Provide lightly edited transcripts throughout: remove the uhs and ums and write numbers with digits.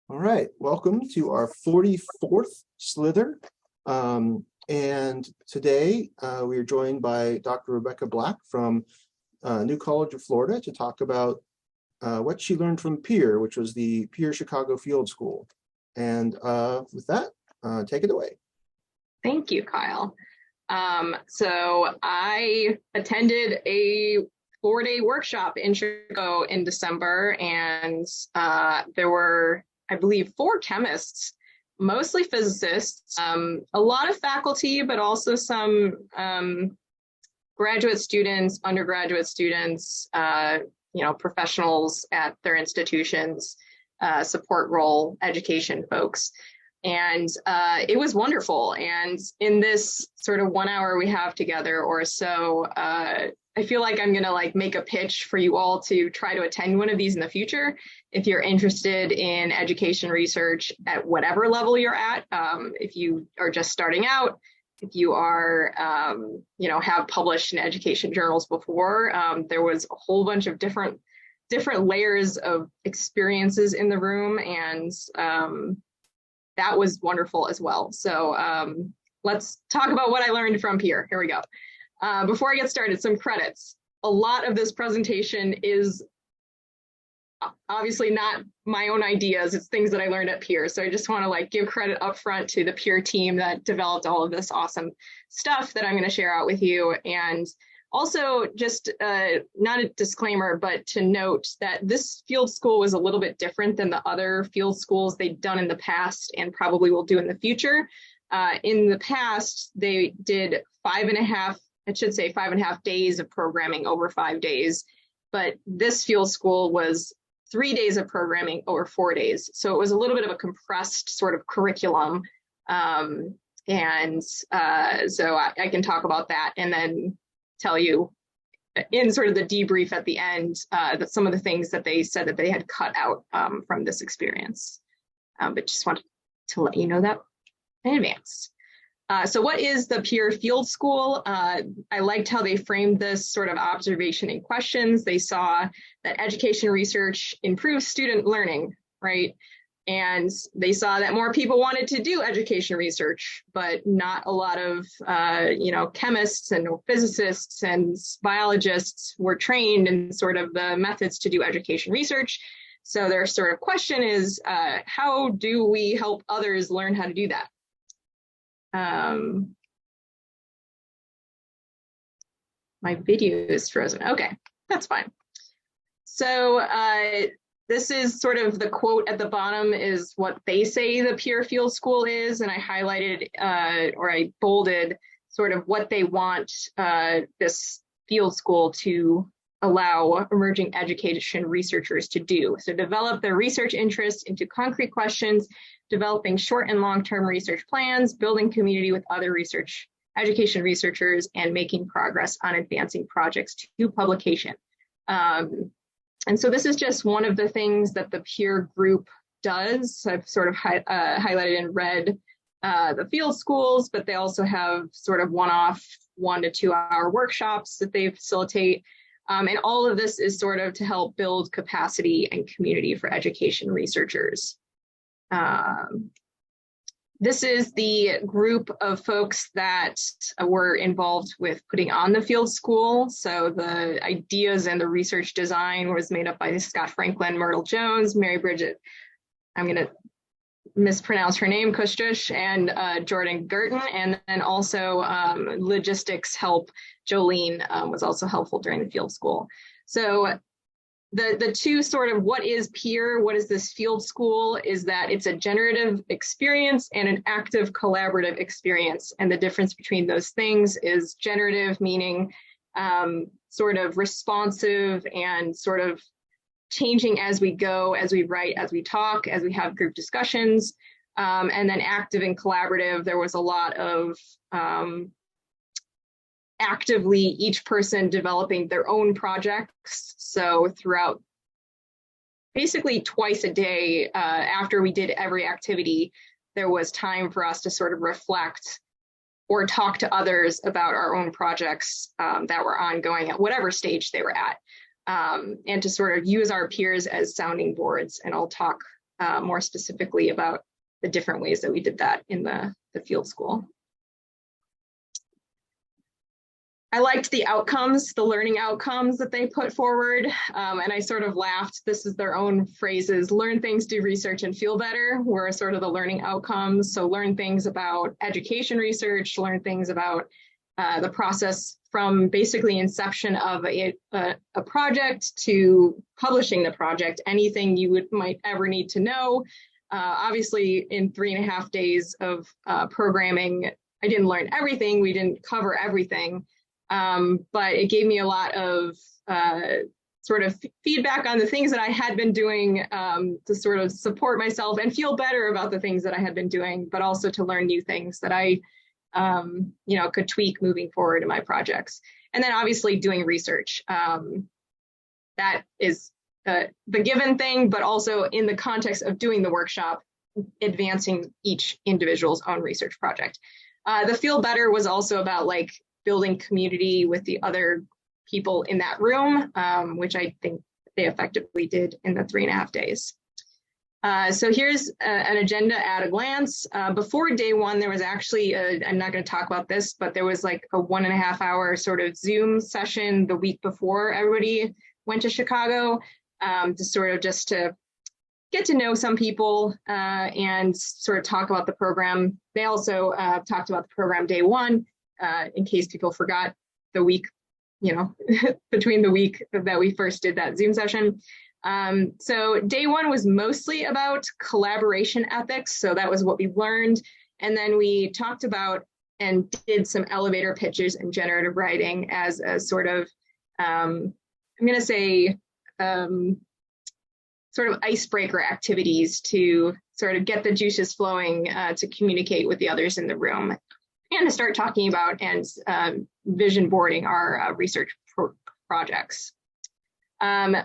All right, welcome to our 44th SLiTHER. And today we are joined by Dr. Rebecca Black from New College of Florida to talk about what she learned from PEER, which was the PEER Chicago Field School. And with that, take it away. Thank you, Kyle. So I attended a 4-day workshop in Chicago in December, and there were, I believe, 4 chemists, mostly physicists, a lot of faculty, but also some graduate students, undergraduate students, professionals at their institutions, support role education folks. And it was wonderful. And in this sort of 1 hour we have together or so, I feel like I'm going to make a pitch for you all to try to attend one of these in the future. If you're interested in education research at whatever level you're at, if you are just starting out, if you are, have published in education journals before, there was a whole bunch of different layers of experiences in the room, and that was wonderful as well. So let's talk about what I learned from PEER. Here we go. Before I get started, some credits. A lot of this presentation is obviously not my own ideas. It's things that I learned at PEER. So I just want to give credit up front to the PEER team that developed all of this awesome stuff that I'm going to share out with you. And also just not a disclaimer, but to note that this field school was a little bit different than the other field schools they've done in the past and probably will do in the future. In the past, they did 5.5 days of programming over 5 days. But this field school was 3 days of programming over 4 days. So it was a little bit of a compressed sort of curriculum. So I can talk about that and then tell you in sort of the debrief at the end that some of the things that they said that they had cut out from this experience. But just wanted to let you know that in advance. So what is the PEER Field School? I liked how they framed this sort of observation and questions. They saw that education research improves student learning, right? And they saw that more people wanted to do education research, but not a lot of, chemists and physicists and biologists were trained in sort of the methods to do education research. So their sort of question is, how do we help others learn how to do that? My video is frozen. Okay, that's fine. So this is sort of the quote at the bottom is what they say the PEER Field School is, and I highlighted or I bolded sort of what they want this field school to allow emerging education researchers to do. So develop their research interests into concrete questions, developing short and long-term research plans, building community with other education researchers, and making progress on advancing projects to publication. And so this is just one of the things that the PEER group does. So I've sort of highlighted in red the field schools, but they also have sort of one-off 1 to 2 hour workshops that they facilitate. And all of this is sort of to help build capacity and community for education researchers. This is the group of folks that were involved with putting on the field school. So the ideas and the research design was made up by Scott Franklin, Myrtle Jones, Mary Bridget, I'm going to mispronounce her name, Kustush, and Jordan Gerton. And then also logistics help, Jolene was also helpful during the field school. So the two sort of what is PEER, what is this field school, is that it's a generative experience and an active collaborative experience. And the difference between those things is generative, meaning sort of responsive and sort of changing as we go, as we write, as we talk, as we have group discussions. And then active and collaborative, there was a lot of actively each person developing their own projects. So throughout basically twice a day after we did every activity, there was time for us to sort of reflect or talk to others about our own projects that were ongoing at whatever stage they were at, and to sort of use our peers as sounding boards. And I'll talk more specifically about the different ways that we did that in the field school. I liked the outcomes, the learning outcomes that they put forward, and I sort of laughed. This is their own phrases: learn things, do research, and feel better were sort of the learning outcomes. So learn things about education research, learn things about the process from basically inception of a project to publishing the project, anything you might ever need to know. Obviously, in 3.5 days of programming, I didn't learn everything. We didn't cover everything. But it gave me a lot of sort of feedback on the things that I had been doing to sort of support myself and feel better about the things that I had been doing, but also to learn new things that I could tweak moving forward in my projects. And then obviously doing research. That is the given thing, but also in the context of doing the workshop, advancing each individual's own research project. The feel better was also about like building community with the other people in that room, which I think they effectively did in the 3.5 days. So here's an agenda at a glance. Before day one, there was actually, I'm not going to talk about this, but there was like a 1.5 hour sort of Zoom session the week before everybody went to Chicago, just to get to know some people and sort of talk about the program. They also talked about the program day one, in case people forgot the week, between the week that we first did that Zoom session. So day one was mostly about collaboration ethics. So that was what we learned. And then we talked about and did some elevator pitches and generative writing as a sort of, I'm going to say, sort of icebreaker activities to sort of get the juices flowing to communicate with the others in the room and to start talking about and vision boarding our research projects.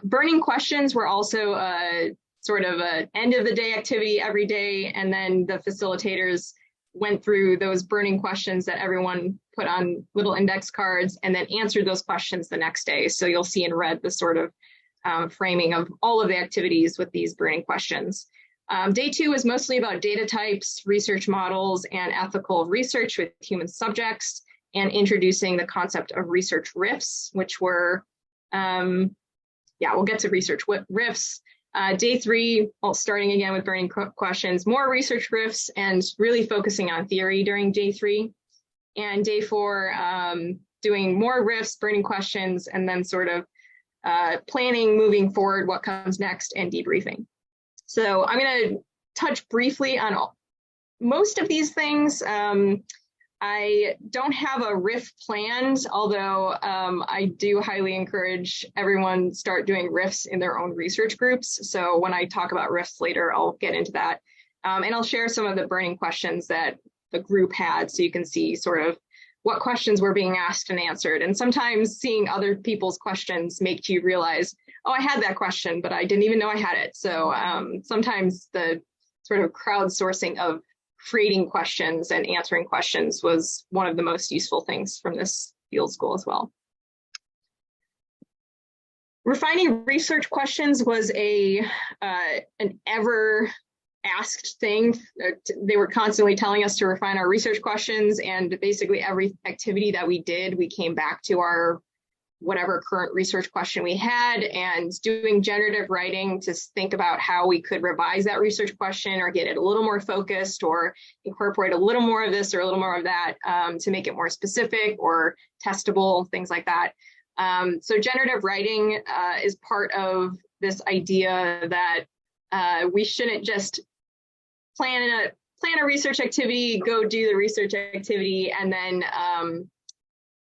Burning questions were also sort of an end of the day activity every day, and then the facilitators went through those burning questions that everyone put on little index cards and then answered those questions the next day. So you'll see in red the sort of framing of all of the activities with these burning questions. Day two was mostly about data types, research models, and ethical research with human subjects, and introducing the concept of research riffs, which were, we'll get to research riffs. Day three, starting again with burning questions, more research riffs, and really focusing on theory during day three. And day four, doing more riffs, burning questions, and then sort of planning moving forward what comes next and debriefing. So I'm going to touch briefly on most of these things. I don't have a riff planned, although I do highly encourage everyone start doing riffs in their own research groups. So when I talk about riffs later, I'll get into that. And I'll share some of the burning questions that the group had so you can see sort of what questions were being asked and answered. And sometimes seeing other people's questions make you realize, oh, I had that question, but I didn't even know I had it. So sometimes the sort of crowdsourcing of creating questions and answering questions was one of the most useful things from this field school as well. Refining research questions was an ever asked thing. They were constantly telling us to refine our research questions, and basically every activity that we did, we came back to our whatever current research question we had and doing generative writing to think about how we could revise that research question or get it a little more focused or incorporate a little more of this or a little more of that to make it more specific or testable, things like that. So generative writing is part of this idea that we shouldn't just plan a research activity, go do the research activity, and then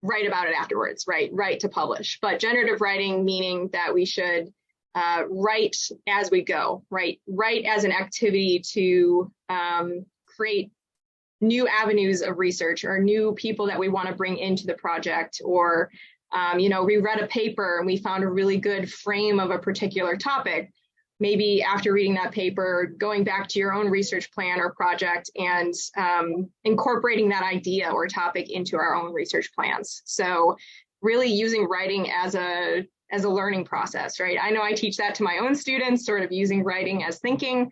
write about it afterwards, right? Write to publish. But generative writing meaning that we should write as we go, right? Write as an activity to create new avenues of research or new people that we want to bring into the project, or we read a paper and we found a really good frame of a particular topic. Maybe after reading that paper, going back to your own research plan or project and incorporating that idea or topic into our own research plans. So really using writing as as a learning process, right? I know I teach that to my own students, sort of using writing as thinking.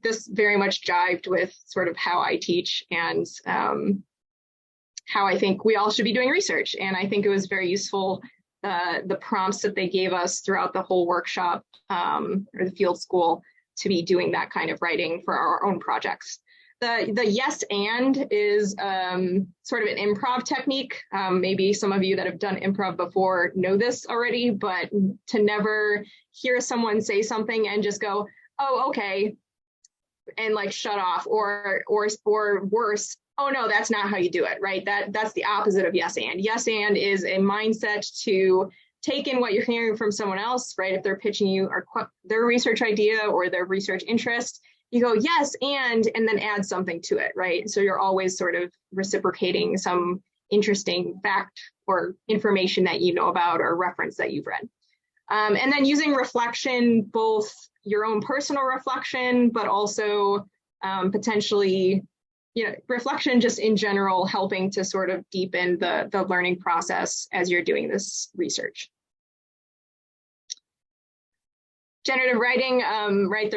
This very much jived with sort of how I teach and how I think we all should be doing research. And I think it was very useful, the prompts that they gave us throughout the whole workshop or the field school to be doing that kind of writing for our own projects. The yes and is sort of an improv technique. Maybe some of you that have done improv before know this already, but to never hear someone say something and just go, oh, okay, and like shut off, or worse, oh no, that's not how you do it, right? That's the opposite of yes and. Yes and is a mindset to take in what you're hearing from someone else, right? If they're pitching you or their research idea or their research interest, you go yes and then add something to it, right? So you're always sort of reciprocating some interesting fact or information that you know about or reference that you've read. And then using reflection, both your own personal reflection, but also potentially, reflection just in general, helping to sort of deepen the learning process as you're doing this research. Generative writing, right,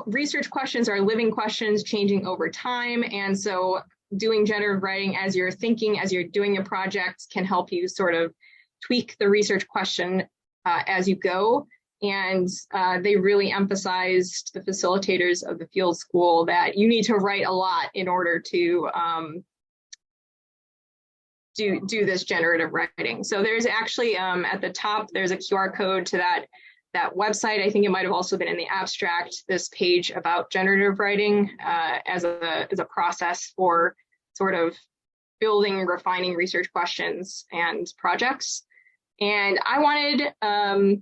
research questions are living questions changing over time. And so doing generative writing as you're thinking, as you're doing a project can help you sort of tweak the research question as you go. And they really emphasized, the facilitators of the field school, that you need to write a lot in order to do this generative writing. So there's actually at the top, there's a QR code to that website. I think it might have also been in the abstract, this page about generative writing as a process for sort of building and refining research questions and projects. And I wanted, 10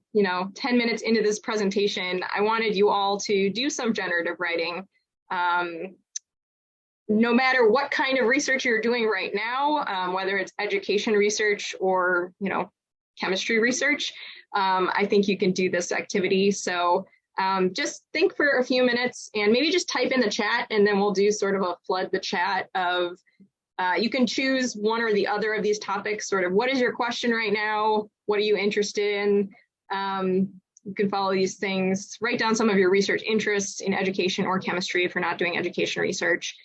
minutes into this presentation, I wanted you all to do some generative writing. No matter what kind of research you're doing right now, whether it's education research or, chemistry research, I think you can do this activity. So just think for a few minutes and maybe just type in the chat, and then we'll do sort of a flood the chat of, you can choose one or the other of these topics, sort of what is your question right now? What are you interested in? You can follow these things, write down some of your research interests in education or chemistry if you're not doing education research.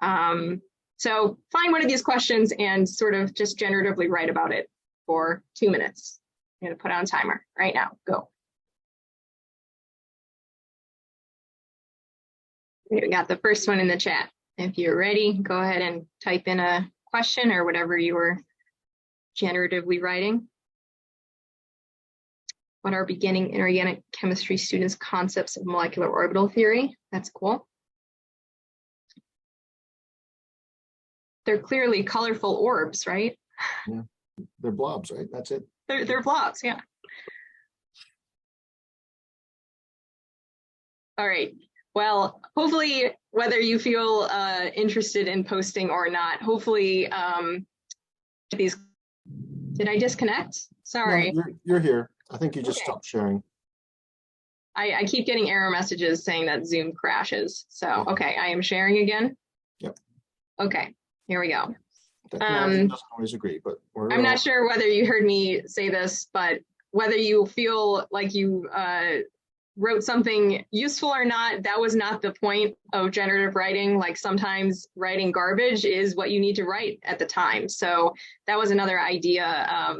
So find one of these questions and sort of just generatively write about it for 2 minutes. I'm gonna put on a timer right now, go. We got the first one in the chat. If you're ready, go ahead and type in a question or whatever you were generatively writing. What are beginning inorganic chemistry students' concepts of molecular orbital theory? That's cool. They're clearly colorful orbs, right? Yeah, they're blobs, right? That's it. They're blobs, yeah. All right. Well, hopefully, whether you feel interested in posting or not, hopefully these. Did I disconnect? Sorry. No, you're here. I think you just stopped sharing. I keep getting error messages saying that Zoom crashes. So, okay, I am sharing again. Yep. Okay, here we go. Technology doesn't always agree, but I'm not sure whether you heard me say this, but whether you feel like you wrote something useful or not, that was not the point of generative writing. Like sometimes writing garbage is what you need to write at the time. So that was another idea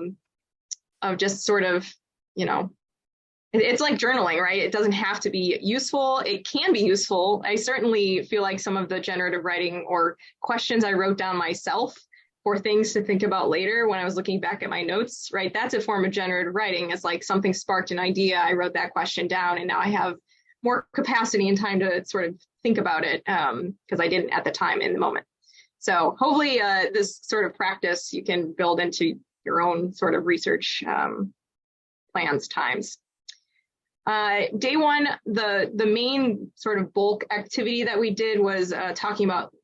of just sort of, it's like journaling, right? It doesn't have to be useful. It can be useful. I certainly feel like some of the generative writing or questions I wrote down myself for things to think about later when I was looking back at my notes, right? That's a form of generative writing. It's like something sparked an idea. I wrote that question down and now I have more capacity and time to sort of think about it because I didn't at the time in the moment. So hopefully this sort of practice you can build into your own sort of research plans times. Day one, the main sort of bulk activity that we did was talking about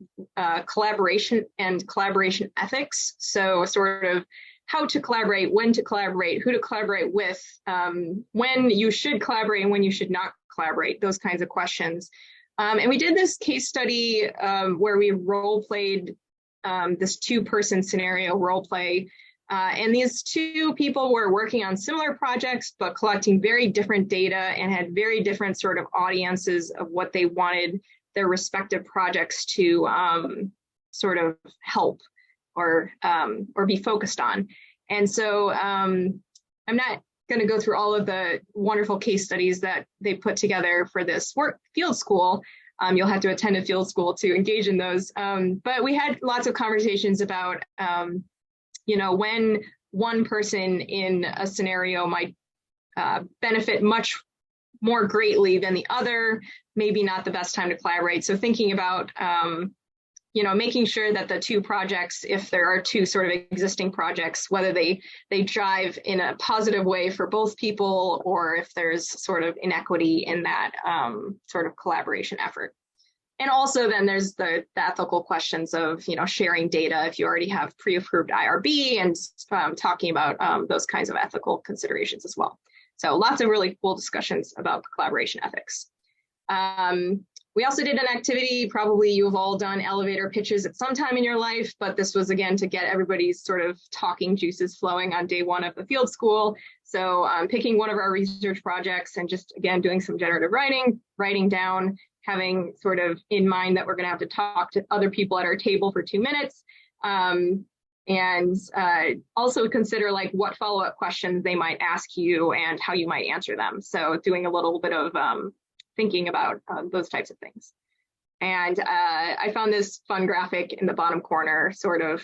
collaboration and collaboration ethics. So sort of how to collaborate, when to collaborate, who to collaborate with, when you should collaborate and when you should not collaborate, those kinds of questions. And we did this case study where we role played this 2-person scenario role play And these two people were working on similar projects, but collecting very different data and had very different sort of audiences of what they wanted their respective projects to sort of help or be focused on. And so I'm not going to go through all of the wonderful case studies that they put together for this field school. You'll have to attend a field school to engage in those. But we had lots of conversations about when one person in a scenario might benefit much more greatly than the other, maybe not the best time to collaborate. So thinking about, making sure that the two projects, if there are two sort of existing projects, whether they drive in a positive way for both people, or if there's sort of inequity in that sort of collaboration effort. And also then there's the ethical questions of, sharing data if you already have pre-approved IRB, and talking about those kinds of ethical considerations as well. So lots of really cool discussions about collaboration ethics. We also did an activity, probably you've all done elevator pitches at some time in your life, but this was again to get everybody's sort of talking juices flowing on day one of the field school. So picking one of our research projects and just again doing some generative writing down, having sort of in mind that we're going to have to talk to other people at our table for 2 minutes. And also consider like what follow-up questions they might ask you and how you might answer them. So doing a little bit of thinking about those types of things. And I found this fun graphic in the bottom corner, sort of,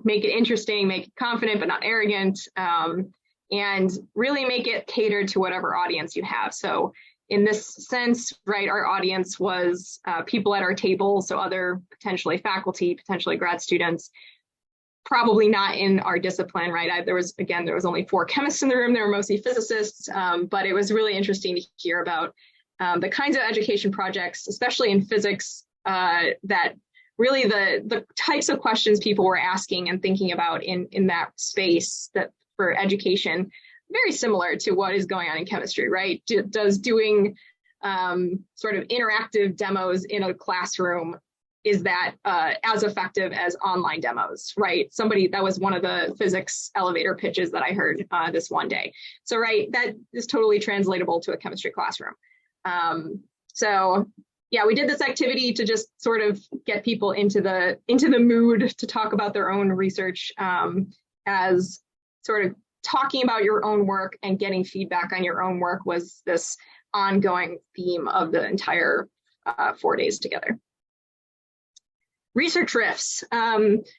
make it interesting, make it confident, but not arrogant, and really make it catered to whatever audience you have. So in this sense, right, our audience was people at our table, so other potentially faculty, potentially grad students, probably not in our discipline, right? There was only 4 chemists in the room. They were mostly physicists, but it was really interesting to hear about the kinds of education projects, especially in physics, that really the types of questions people were asking and thinking about in that space that for education, very similar to what is going on in chemistry, right? Does doing sort of interactive demos in a classroom, is that as effective as online demos, right? That was one of the physics elevator pitches that I heard this one day. So, right, that is totally translatable to a chemistry classroom. So yeah, we did this activity to just sort of get people into the mood to talk about their own research, as sort of talking about your own work and getting feedback on your own work was this ongoing theme of the entire 4 days together. Research riffs.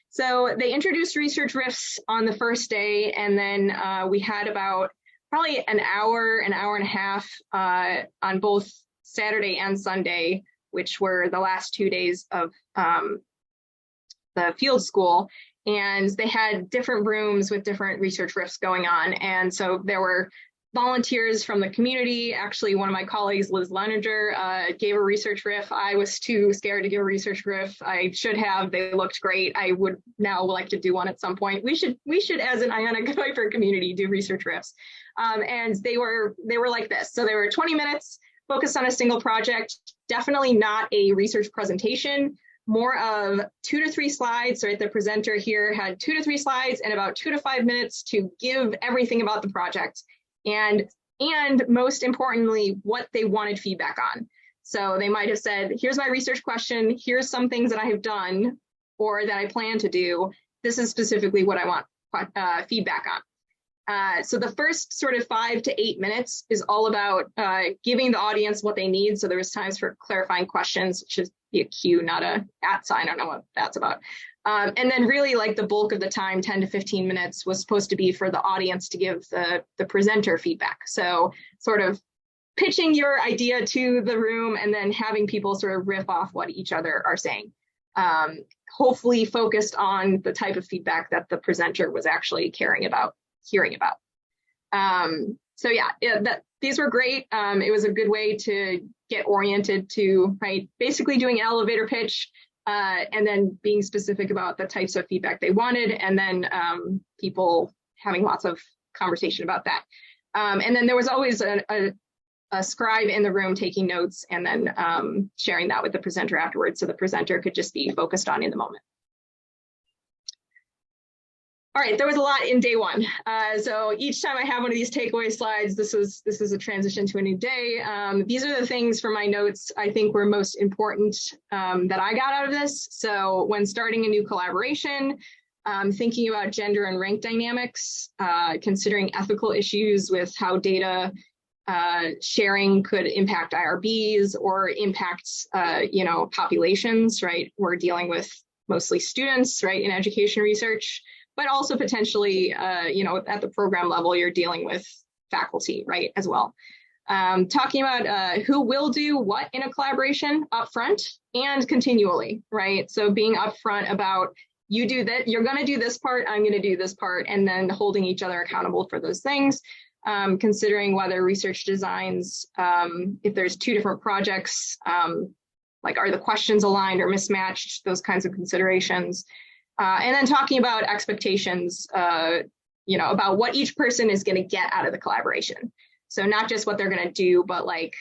So they introduced research riffs on the first day, and then we had about probably an hour and a half on both Saturday and Sunday, which were the last 2 days of the field school. And they had different rooms with different research riffs going on. And so there were volunteers from the community. Actually, one of my colleagues, Liz Leininger, gave a research riff. I was too scared to give a research riff. I should have. They looked great. I would now like to do one at some point. We should, as an Ionic Kuiper community, do research riffs. And they were like this. So they were 20 minutes focused on a single project. Definitely not a research presentation. More of 2 to 3 slides. Right, the presenter here had 2 to 3 slides and about 2 to 5 minutes to give everything about the project. And most importantly, what they wanted feedback on. So they might have said, here's my research question, here's some things that I have done or that I plan to do. This is specifically what I want feedback on. So the first sort of 5 to 8 minutes is all about giving the audience what they need. So there was times for clarifying questions, which should be a Q, not a @ sign. I don't know what that's about. And then really like the bulk of the time, 10 to 15 minutes, was supposed to be for the audience to give the presenter feedback. So sort of pitching your idea to the room and then having people sort of riff off what each other are saying. Hopefully focused on the type of feedback that the presenter was actually caring about, hearing about. So yeah, these were great. It was a good way to get oriented to, right, basically doing an elevator pitch, and then being specific about the types of feedback they wanted, and then people having lots of conversation about that. And then there was always a scribe in the room taking notes and then sharing that with the presenter afterwards, so the presenter could just be focused on in the moment. All right, there was a lot in day one. So each time I have one of these takeaway slides, this is a transition to a new day. These are the things from my notes I think were most important that I got out of this. So when starting a new collaboration, thinking about gender and rank dynamics, considering ethical issues with how data sharing could impact IRBs or impact, populations, right? We're dealing with mostly students, right, in education research, but also potentially, at the program level, you're dealing with faculty, right, as well. Talking about who will do what in a collaboration upfront and continually, right? So being upfront about you do that, you're going to do this part, I'm going to do this part, and then holding each other accountable for those things. Considering whether research designs, if there's two different projects, like are the questions aligned or mismatched, those kinds of considerations. And then talking about expectations, about what each person is going to get out of the collaboration. So not just what they're going to do, but like,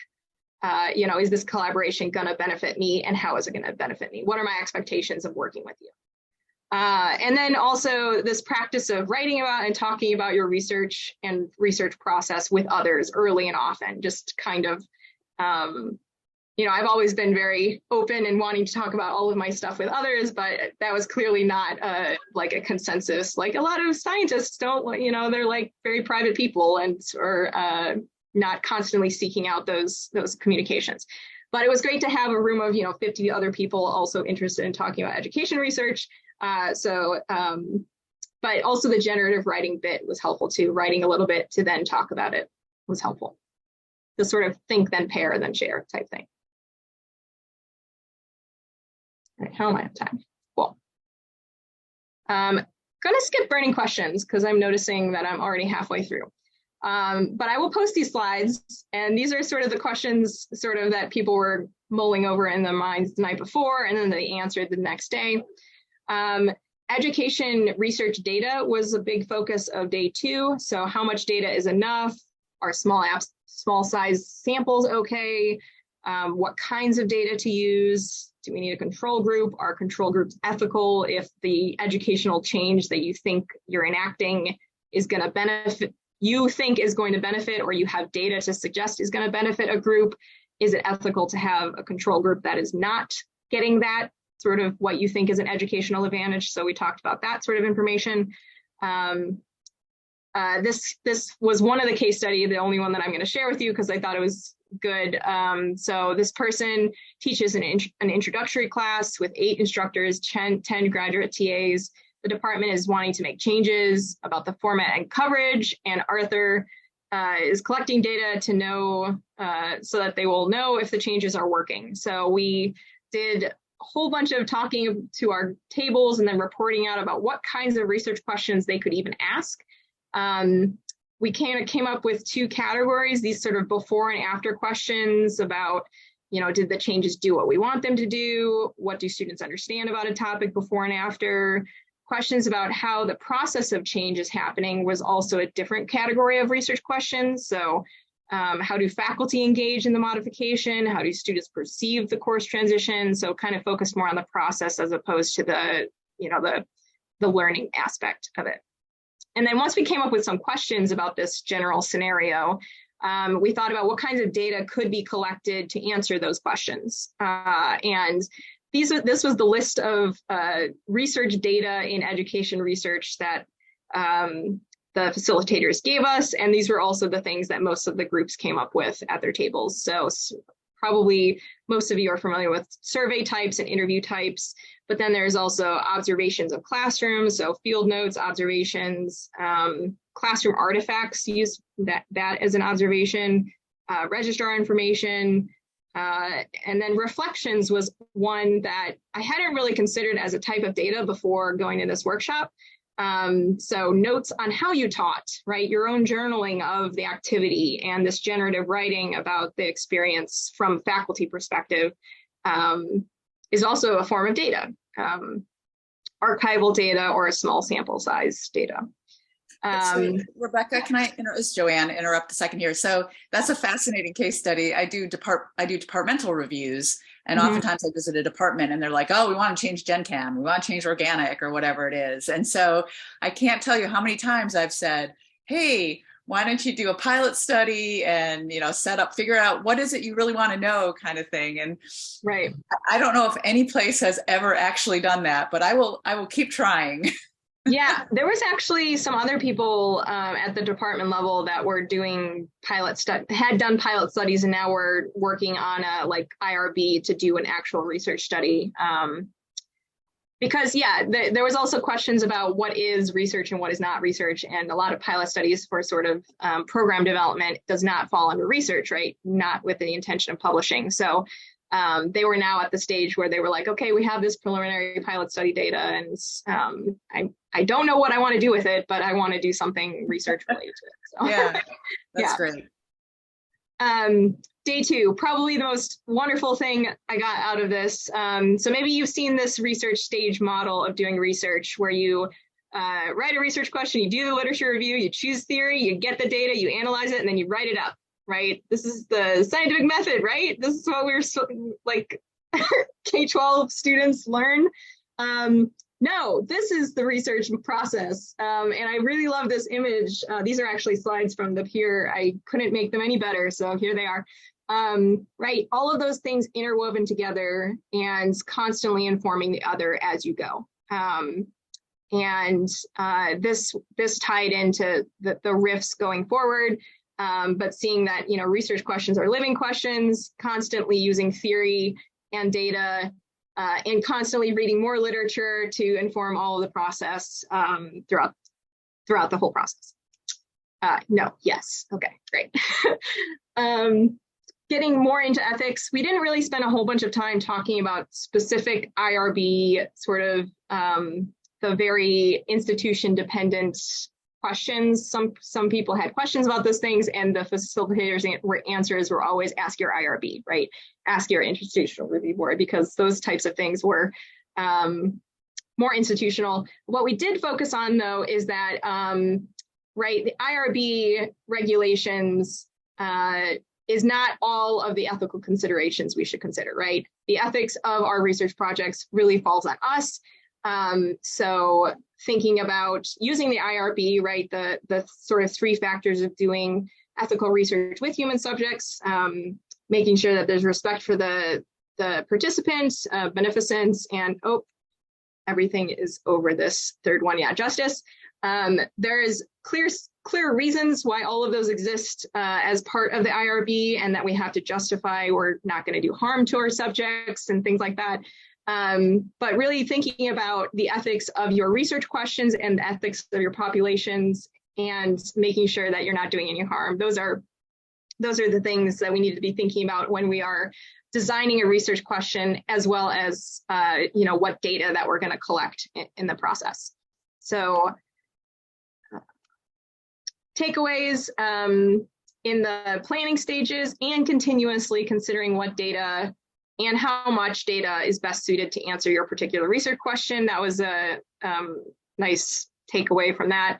is this collaboration going to benefit me and how is it going to benefit me? What are my expectations of working with you? And then also this practice of writing about and talking about your research and research process with others early and often, just kind of, I've always been very open and wanting to talk about all of my stuff with others, but that was clearly not like a consensus. Like a lot of scientists don't, they're like very private people or not constantly seeking out those communications. But it was great to have a room of, 50 other people also interested in talking about education research. But also the generative writing bit was helpful too. Writing a little bit to then talk about it was helpful. The sort of think, then pair, then share type thing. All right, how am I on time? Cool. Gonna skip burning questions because I'm noticing that I'm already halfway through. But I will post these slides, and these are sort of the questions that people were mulling over in their minds the night before, and then they answered the next day. Education research data was a big focus of day 2. So how much data is enough? Are small size samples okay? What kinds of data to use? Do we need a control group? Are control groups ethical if the educational change that you think you're enacting is going to benefit, or you have data to suggest is going to benefit a group? Is it ethical to have a control group that is not getting that sort of what you think is an educational advantage? So we talked about that sort of information. This was one of the case study, the only one that I'm going to share with you because I thought it was good. So this person teaches an introductory class with 8 instructors, 10 graduate TAs. The department is wanting to make changes about the format and coverage, and Arthur is collecting data to know so that they will know if the changes are working. So we did a whole bunch of talking to our tables and then reporting out about what kinds of research questions they could even ask. We came up with 2 categories, these sort of before and after questions about, did the changes do what we want them to do? What do students understand about a topic before and after? Questions about how the process of change is happening was also a different category of research questions. So how do faculty engage in the modification? How do students perceive the course transition? So kind of focused more on the process as opposed to the learning aspect of it. And then once we came up with some questions about this general scenario, we thought about what kinds of data could be collected to answer those questions. And this was the list of research data in education research that the facilitators gave us. And these were also the things that most of the groups came up with at their tables. So probably most of you are familiar with survey types and interview types, but then there's also observations of classrooms, so field notes, observations, classroom artifacts, use that as an observation, registrar information, and then reflections was one that I hadn't really considered as a type of data before going to this workshop. So notes on how you taught, right? Your own journaling of the activity and this generative writing about the experience from faculty perspective is also a form of data, archival data or a small sample size data. So Rebecca, can I interrupt? It's Joanne, interrupt a second here. So that's a fascinating case study. I do departmental reviews, and oftentimes I visit a department and they're like, oh, we want to change Gen Chem, we want to change organic or whatever it is. And so I can't tell you how many times I've said, hey, why don't you do a pilot study and, you know, figure out what is it you really want to know kind of thing. And right. I don't know if any place has ever actually done that, but I will keep trying. Yeah, there was actually some other people at the department level that were doing had done pilot studies, and now we're working on a like IRB to do an actual research study. Because there was also questions about what is research and what is not research, and a lot of pilot studies for sort of program development does not fall under research, right? Not with the intention of publishing. So they were now at the stage where they were like, okay, we have this preliminary pilot study data, and I don't know what I want to do with it, but I want to do something research related to it. So. Yeah, that's great. Day 2, probably the most wonderful thing I got out of this. So maybe you've seen this research stage model of doing research where you write a research question, you do the literature review, you choose theory, you get the data, you analyze it, and then you write it up, right? This is the scientific method, right? This is what we're like K-12 students learn. No, this is the research process. And I really love this image. These are actually slides from the peer. I couldn't make them any better, so here they are. Right, all of those things interwoven together and constantly informing the other as you go. This tied into the riffs going forward, but seeing that, you know, research questions are living questions, constantly using theory and data, and constantly reading more literature to inform all of the process throughout the whole process. No, yes, okay, great. Getting more into ethics, we didn't really spend a whole bunch of time talking about specific IRB, sort of the very institution-dependent questions. Some people had questions about those things, and the facilitators' answers were always ask your IRB, right? Ask your institutional review board, because those types of things were more institutional. What we did focus on, though, is that, right, the IRB regulations is not all of the ethical considerations we should consider, right? The ethics of our research projects really falls on us. So thinking about using the IRB, right, the sort of 3 factors of doing ethical research with human subjects, making sure that there's respect for the participants, beneficence, and everything is over this third one, justice. There is clear reasons why all of those exist as part of the IRB, and that we have to justify we're not going to do harm to our subjects and things like that. But really thinking about the ethics of your research questions and the ethics of your populations, and making sure that you're not doing any harm. Those are the things that we need to be thinking about when we are designing a research question, as well as you know, what data that we're going to collect in the process. So takeaways in the planning stages, and continuously considering what data and how much data is best suited to answer your particular research question. That was a nice takeaway from that.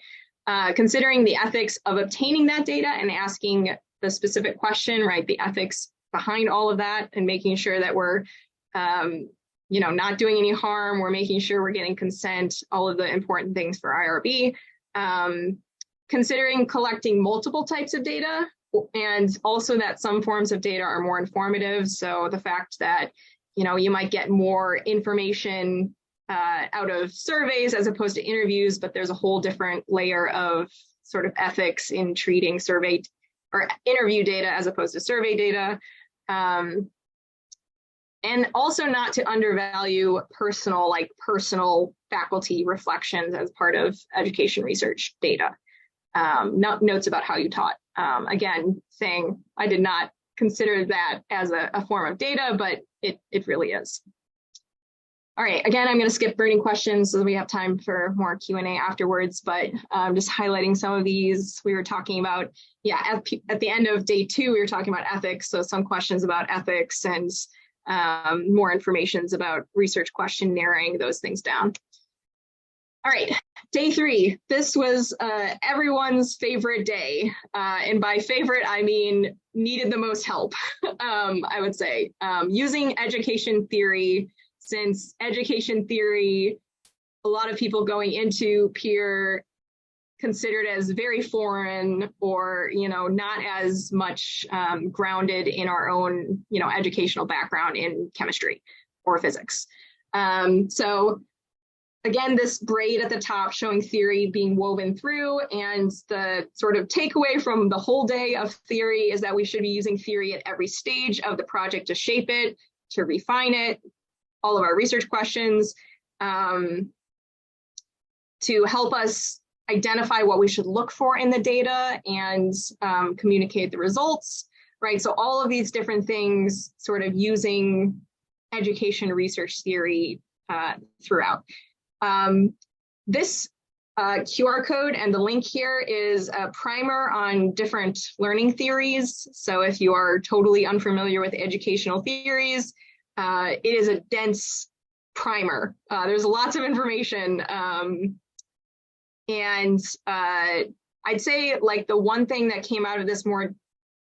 Considering the ethics of obtaining that data and asking the specific question, right? The ethics behind all of that, and making sure that we're you know, not doing any harm. We're making sure we're getting consent, all of the important things for IRB. Considering collecting multiple types of data, and also that some forms of data are more informative. So the fact that, you know, you might get more information out of surveys as opposed to interviews, but there's a whole different layer of sort of ethics in treating survey or interview data as opposed to survey data. And also not to undervalue personal faculty reflections as part of education research data. Notes about how you taught. Again, saying I did not consider that as a form of data, but it really is. All right, again, I'm going to skip burning questions so that we have time for more Q&A afterwards, but just highlighting some of these. We were talking about, at the end of day 2, we were talking about ethics. So some questions about ethics, and more information about research question, narrowing those things down. All right, day 3. This was everyone's favorite day. And by favorite, I mean needed the most help, I would say. Using education theory, since education theory, a lot of people going into peer considered as very foreign or, not as much grounded in our own, educational background in chemistry or physics. So again, this braid at the top showing theory being woven through, and the sort of takeaway from the whole day of theory is that we should be using theory at every stage of the project to shape it, to refine it, all of our research questions, to help us identify what we should look for in the data and communicate the results, right? So all of these different things sort of using education research theory throughout. This QR code and the link here is a primer on different learning theories. So if you are totally unfamiliar with educational theories, it is a dense primer. There's lots of information. And I'd say like the one thing that came out of this more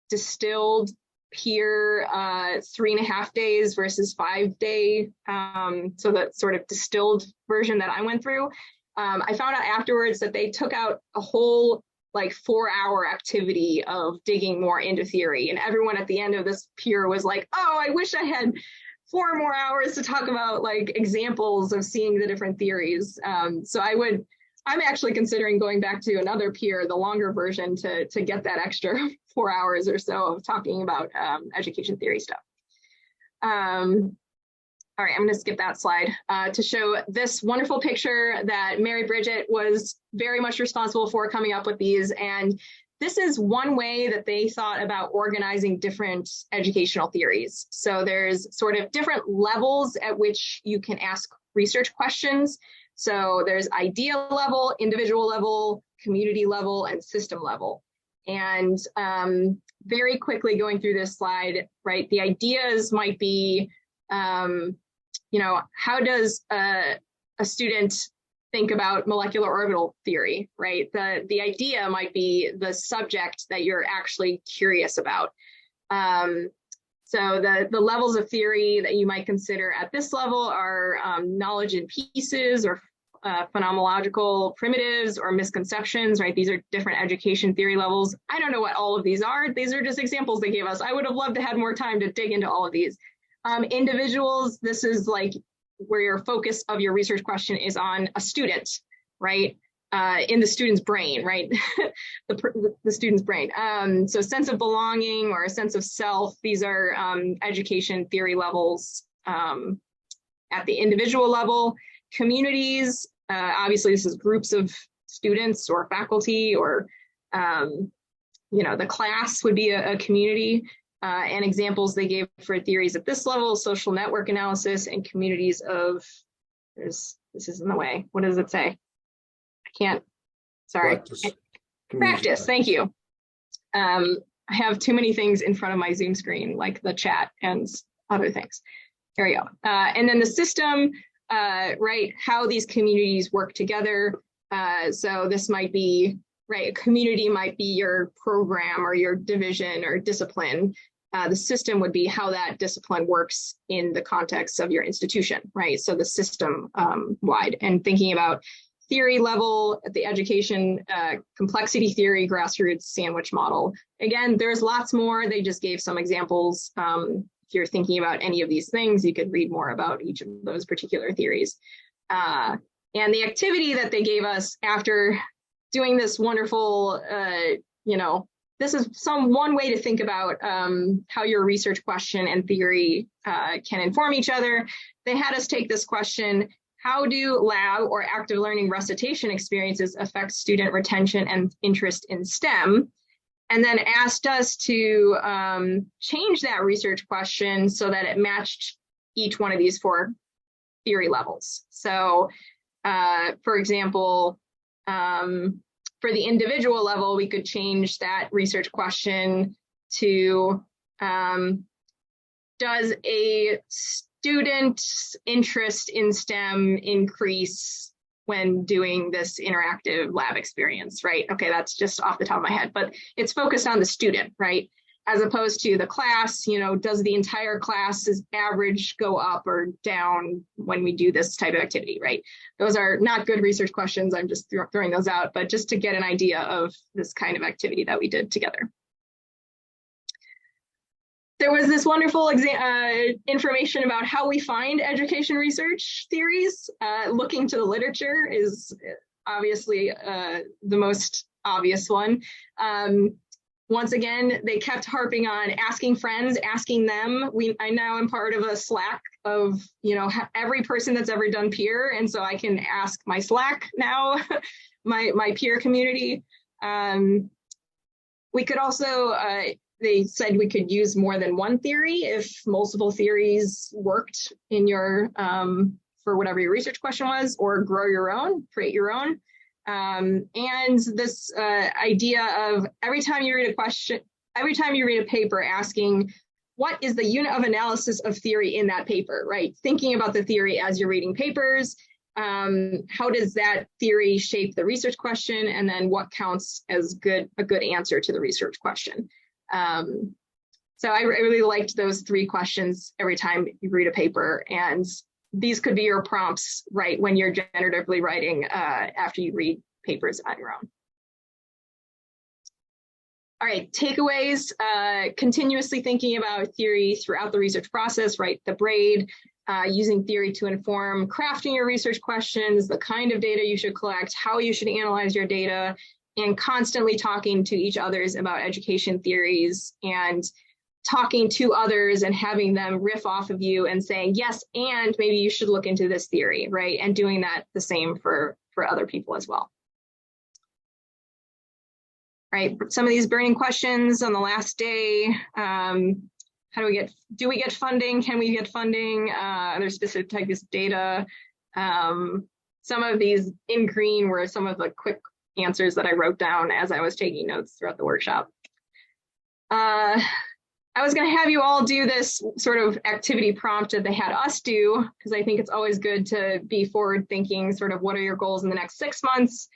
distilled peer 3.5 days versus 5 day. So that sort of distilled version that I went through. I found out afterwards that they took out a whole like 4-hour activity of digging more into theory. And everyone at the end of this peer was like, oh, I wish I had 4 more hours to talk about like examples of seeing the different theories. So I'm actually considering going back to another peer, the longer version, to get that extra 4 hours or so of talking about education theory stuff. All right, I'm going to skip that slide to show this wonderful picture that Mary Bridget was very much responsible for coming up with these. And this is one way that they thought about organizing different educational theories. So there's sort of different levels at which you can ask research questions. So there's idea level, individual level, community level, and system level. And very quickly going through this slide, right, the ideas might be, how does a student think about molecular orbital theory, right? The idea might be the subject that you're actually curious about. So the levels of theory that you might consider at this level are knowledge in pieces or phenomenological primitives or misconceptions, right? These are different education theory levels. I don't know what all of these are. These are just examples they gave us. I would have loved to have more time to dig into all of these. Individuals, this is like where your focus of your research question is on a student, right? In the student's brain, right? the student's brain. So sense of belonging or a sense of self, these are education theory levels at the individual level. Communities, obviously this is groups of students or faculty or, the class would be a community. And examples they gave for theories at this level, social network analysis and communities of, this is in the way, what does it say? Can't, sorry. Practice, thank you. I have too many things in front of my Zoom screen, like the chat and other things. There we go. And then the system, right, how these communities work together. So this might be, right, a community might be your program or your division or discipline. The system would be how that discipline works in the context of your institution, right? So the system wide, and thinking about theory level at the education, complexity theory, grassroots sandwich model. Again, there's lots more. They just gave some examples. If you're thinking about any of these things, you could read more about each of those particular theories. And the activity that they gave us after doing this wonderful, this is one way to think about how your research question and theory can inform each other. They had us take this question: how do lab or active learning recitation experiences affect student retention and interest in STEM? And then asked us to change that research question so that it matched each one of these 4 theory levels. So, for example, for the individual level, we could change that research question to, does a student's interest in STEM increase when doing this interactive lab experience, right? Okay, that's just off the top of my head, but it's focused on the student, right? As opposed to the class, does the entire class's average go up or down when we do this type of activity, right? Those are not good research questions. I'm just throwing those out, but just to get an idea of this kind of activity that we did together. There was this wonderful information about how we find education research theories. Looking to the literature is obviously the most obvious one. Once again, they kept harping on asking friends, asking them. I now am part of a Slack of every person that's ever done peer, and so I can ask my Slack now, my peer community. We could also. They said we could use more than one theory if multiple theories worked in your, for whatever your research question was, or grow your own, create your own. And this idea of every time you read a paper asking, what is the unit of analysis of theory in that paper, right? Thinking about the theory as you're reading papers, how does that theory shape the research question? And then what counts as a good answer to the research question? So I really liked those 3 questions every time you read a paper, and these could be your prompts, right, when you're generatively writing after you read papers on your own. All right, takeaways, continuously thinking about theory throughout the research process, right, the braid, using theory to inform crafting your research questions, the kind of data you should collect, how you should analyze your data, and constantly talking to each others about education theories and talking to others and having them riff off of you and saying, yes, and maybe you should look into this theory, right? And doing that the same for other people as well. Right, some of these burning questions on the last day. How do we get funding? Can we get funding? Are there specific types of data? Some of these in green were some of the quick answers that I wrote down as I was taking notes throughout the workshop. I was going to have you all do this sort of activity prompt that they had us do, because I think it's always good to be forward thinking, sort of what are your goals in the next 6 months,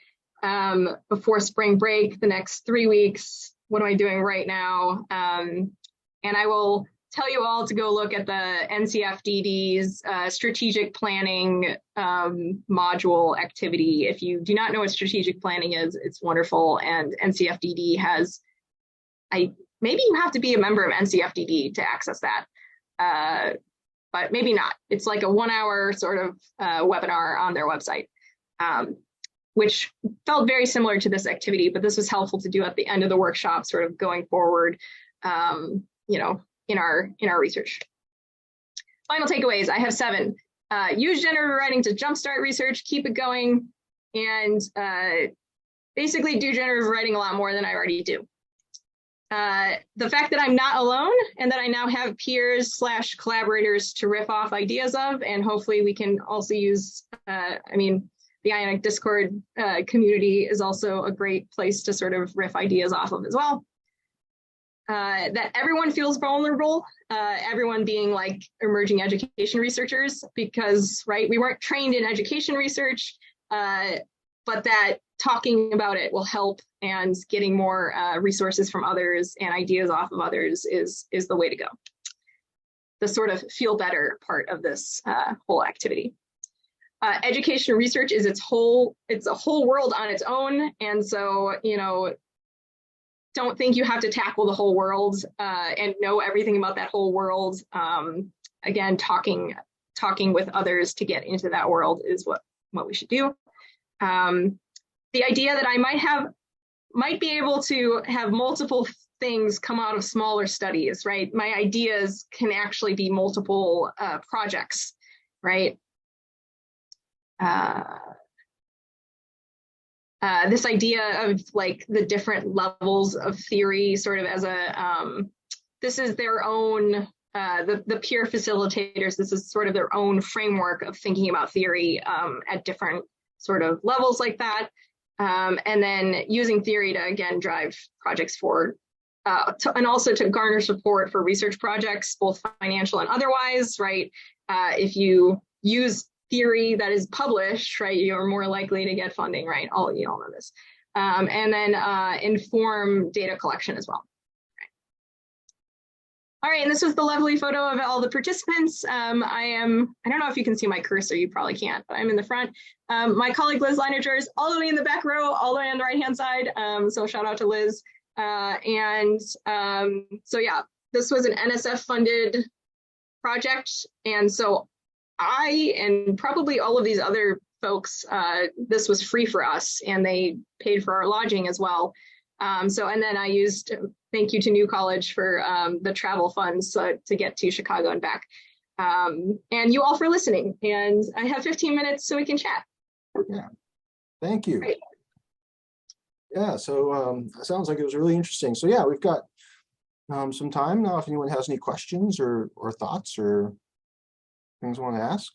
before spring break, the next 3 weeks, what am I doing right now? And I will tell you all to go look at the NCFDD's strategic planning module activity. If you do not know what strategic planning is, it's wonderful. And NCFDD has, maybe you have to be a member of NCFDD to access that, but maybe not. It's like a 1-hour sort of webinar on their website, which felt very similar to this activity, but this was helpful to do at the end of the workshop, sort of going forward, in our research. Final takeaways, I have 7. Use generative writing to jumpstart research, keep it going, and basically do generative writing a lot more than I already do. The fact that I'm not alone and that I now have peers / collaborators to riff off ideas of, and hopefully we can also use, the Ionic Discord community is also a great place to sort of riff ideas off of as well. That everyone feels vulnerable, everyone being like emerging education researchers, because, right, we weren't trained in education research, but that talking about it will help, and getting more resources from others and ideas off of others is the way to go. The sort of feel better part of this whole activity. Education research is it's a whole world on its own, and so, don't think you have to tackle the whole world and know everything about that whole world. Again, talking with others to get into that world is what we should do. The idea that I might be able to have multiple things come out of smaller studies, right? My ideas can actually be multiple projects, right? This idea of like the different levels of theory, sort of as a, this is their own, the peer facilitators, this is sort of their own framework of thinking about theory at different sort of levels like that. And then using theory to, again, drive projects forward, and also to garner support for research projects, both financial and otherwise, right? If you use theory that is published, right, you're more likely to get funding, right? You all know this. And then inform data collection as well. All right, and this was the lovely photo of all the participants. I don't know if you can see my cursor, you probably can't, but I'm in the front. My colleague Liz Leininger is all the way in the back row, all the way on the right-hand side. So shout out to Liz. So yeah, this was an NSF funded project. And so I, and probably all of these other folks, this was free for us and they paid for our lodging as well. And then I used, thank you to New College for the travel funds to get to Chicago and back. And you all for listening. And I have 15 minutes so we can chat. Yeah, thank you. Great. Yeah, so it sounds like it was really interesting. So yeah, we've got some time now if anyone has any questions or thoughts or things I want to ask.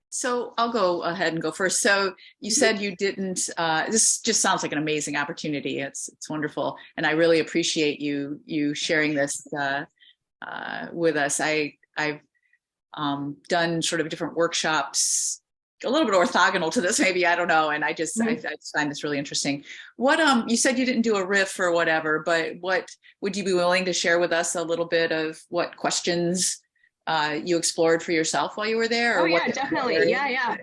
So I'll go ahead and go first. So you said you didn't, this just sounds like an amazing opportunity. It's wonderful. And I really appreciate you sharing this with us. I've done sort of different workshops, a little bit orthogonal to this, maybe, I don't know. And I just find this really interesting. What, you said you didn't do a riff or whatever, but what would you be willing to share with us a little bit of what questions you explored for yourself while you were there? Or yeah, definitely. Yeah.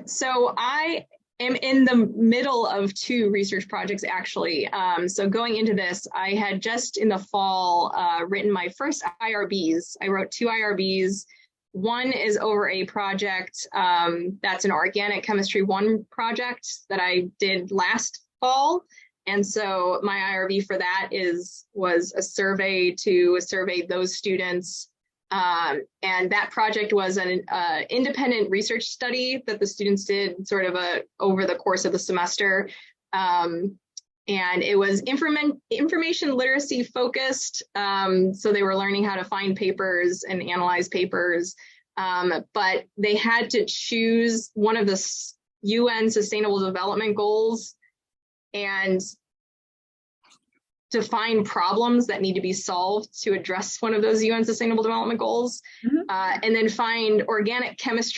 So I am in the middle of 2 research projects, actually. So going into this, I had just in the fall written my first IRBs. I wrote 2 IRBs. One is over a project that's an organic chemistry 1 project that I did last fall. And so my IRB for that was a survey to survey those students. And that project was an independent research study that the students did sort of over the course of the semester. And it was information literacy focused. So they were learning how to find papers and analyze papers. But they had to choose one of the UN Sustainable Development Goals and define problems that need to be solved to address one of those UN Sustainable Development Goals, and then find organic chemists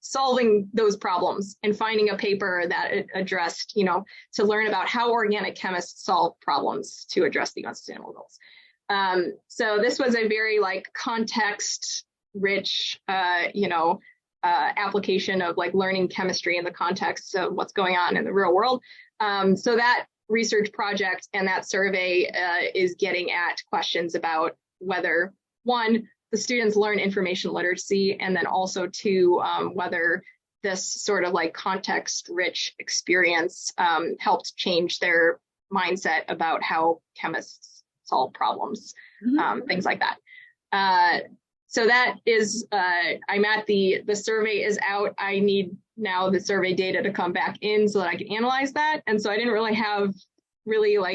solving those problems and finding a paper that it addressed, to learn about how organic chemists solve problems to address the UN Sustainable Goals. So this was a very context-rich, application of learning chemistry in the context of what's going on in the real world. So that research project and that survey is getting at questions about whether, 1, the students learn information literacy, and then also 2, whether this sort of context-rich experience helped change their mindset about how chemists solve problems, things like that. So that is, I'm at the survey is out. I need now the survey data to come back in so that I can analyze that. And so I didn't really have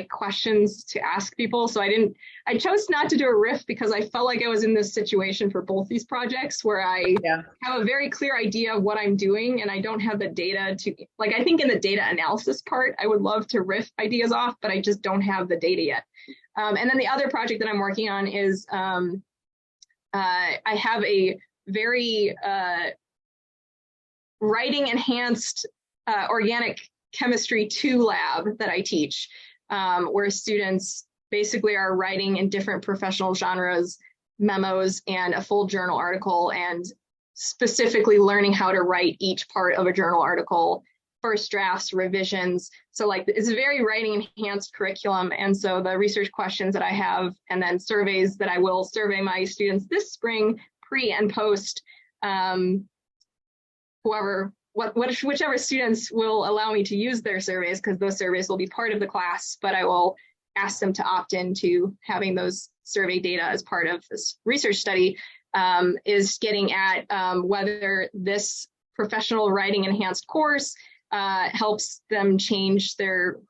questions to ask people. So I chose not to do a riff because I felt like I was in this situation for both these projects where I have a very clear idea of what I'm doing and I don't have the data to, I think in the data analysis part, I would love to riff ideas off, but I just don't have the data yet. And then the other project that I'm working on is, I have a very writing enhanced organic chemistry 2 lab that I teach, where students basically are writing in different professional genres, memos, and a full journal article, and specifically learning how to write each part of a journal article, first drafts, revisions. So it's a very writing enhanced curriculum. And so the research questions that I have, and then surveys that I will survey my students this spring, pre and post, whichever students will allow me to use their surveys, because those surveys will be part of the class, but I will ask them to opt into having those survey data as part of this research study, is getting at whether this professional writing enhanced course helps them change or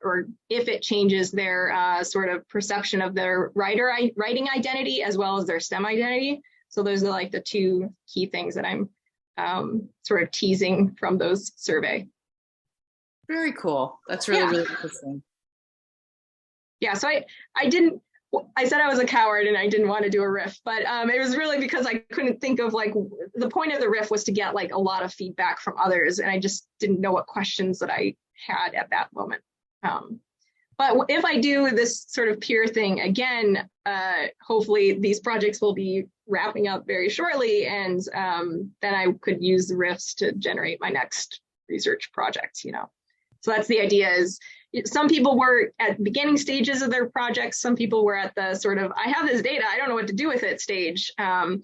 if it changes their sort of perception of their writing identity as well as their STEM identity. So those are the 2 key things that I'm sort of teasing from those survey. Very cool. That's really interesting. Yeah, so I didn't I said I was a coward and I didn't want to do a riff, but it was really because I couldn't think of like, the point of the riff was to get like a lot of feedback from others, and I just didn't know what questions that I had at that moment. But if I do this sort of peer thing again, hopefully these projects will be wrapping up very shortly, and then I could use the riffs to generate my next research project, you know. So that's the idea. Is some people were at beginning stages of their projects, some people were at the sort of, I have this data, I don't know what to do with it stage. And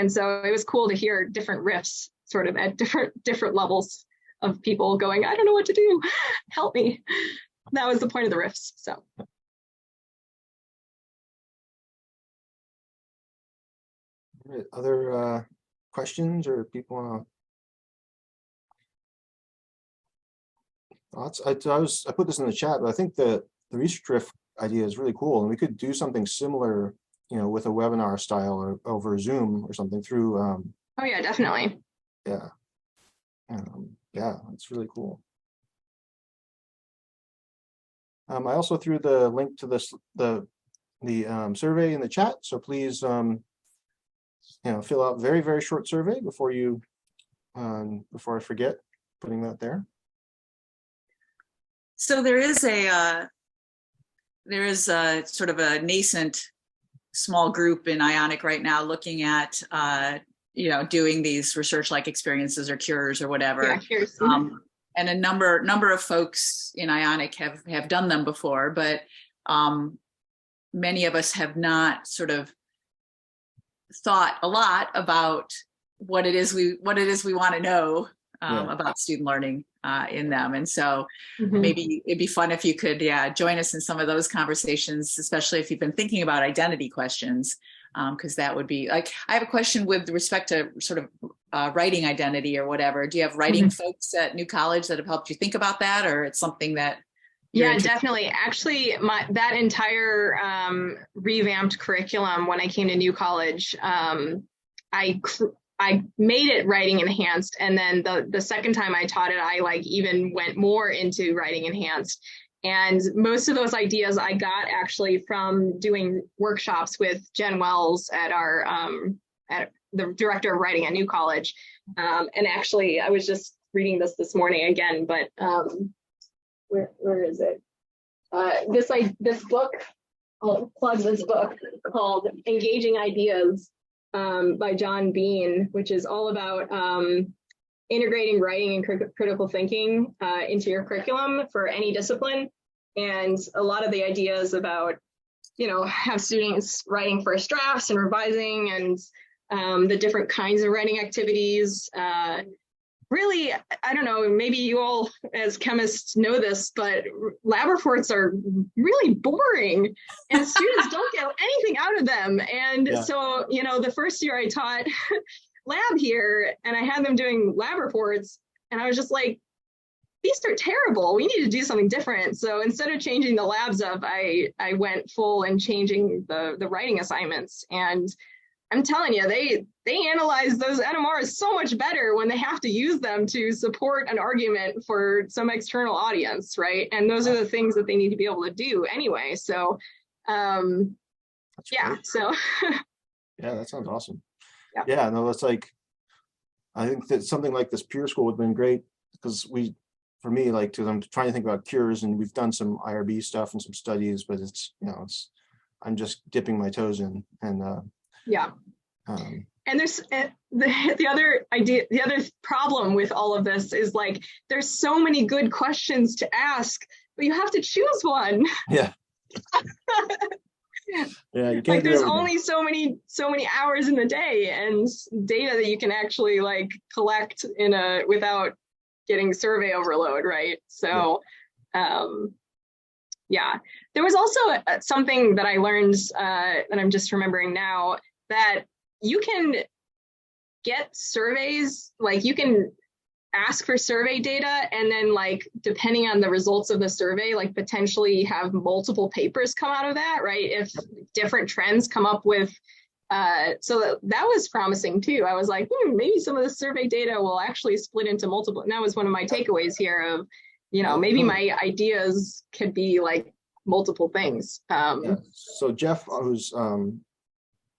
so it was cool to hear different riffs sort of at different levels of people going, I don't know what to do, help me. That was the point of the riffs. So. Other questions or people want to? Thoughts? I put this in the chat, but I think the research riff idea is really cool, and we could do something similar, you know, with a webinar style or over Zoom or something through. Oh yeah, definitely. Yeah, yeah, it's really cool. I also threw the link to this the survey in the chat, so please you know, fill out very short survey before you before I forget putting that there. So there is a sort of a nascent small group in Ionic right now looking at you know, doing these research-like experiences or cures or whatever. Yeah, cures. And a number of folks in Ionic have done them before, but many of us have not sort of thought a lot about what it is we want to know about student learning in them. And so maybe it'd be fun if you could join us in some of those conversations, especially if you've been thinking about identity questions, because that would be like, I have a question with respect to sort of writing identity or whatever. Do you have writing folks at New College that have helped you think about that, or it's something that yeah, definitely. Actually, that entire revamped curriculum when I came to New College, I made it writing enhanced, and then the second time I taught it, I like even went more into writing enhanced. And most of those ideas I got actually from doing workshops with Jen Wells at our at the director of writing at New College. And actually, I was just reading this morning again, but where is it? This book, I'll plug this book called Engaging Ideas by John Bean, which is all about integrating writing and critical thinking into your curriculum for any discipline. And a lot of the ideas about, you know, have students writing first drafts and revising and the different kinds of writing activities. Really, I don't know, maybe you all as chemists know this, but lab reports are really boring and students don't get anything out of them. And so, you know, the first year I taught lab here and I had them doing lab reports and I was just like, these are terrible. We need to do something different. So instead of changing the labs up, I went full and changing the writing assignments. And I'm telling you, they analyze those NMRs so much better when they have to use them to support an argument for some external audience, right? And those are the things that they need to be able to do anyway. So, yeah, so. Yeah, that sounds awesome. Yeah, no, that's like, I think that something like this peer school would have been great because for me, like, because I'm trying to think about cures and we've done some IRB stuff and some studies, but it's, you know, I'm just dipping my toes in and, and there's the other idea, the other problem with all of this is like, there's so many good questions to ask, but you have to choose one. Yeah. Yeah, you can't like there's only so many hours in the day and data that you can actually like collect without getting survey overload, right? So yeah, there was also something that I learned that I'm just remembering now, that you can get surveys, like you can ask for survey data and then like depending on the results of the survey, like potentially have multiple papers come out of that, right? If different trends come up with so that was promising too. I was like, maybe some of the survey data will actually split into multiple, and that was one of my takeaways here of, you know, maybe my ideas could be like multiple things. Yeah. So Jeff, who's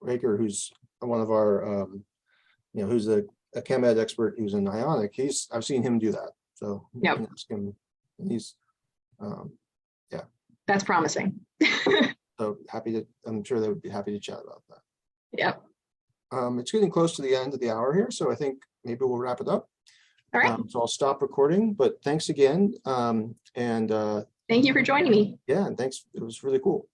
Raker, who's one of our, who's a chem ed expert who's in ionic, I've seen him do that. So you Yep. can ask him, and he's, That's promising. so I'm sure they would be happy to chat about that. Yep. It's getting close to the end of the hour here, so I think maybe we'll wrap it up. All right. So I'll stop recording, but thanks again. Thank you for joining me. Yeah, and thanks. It was really cool.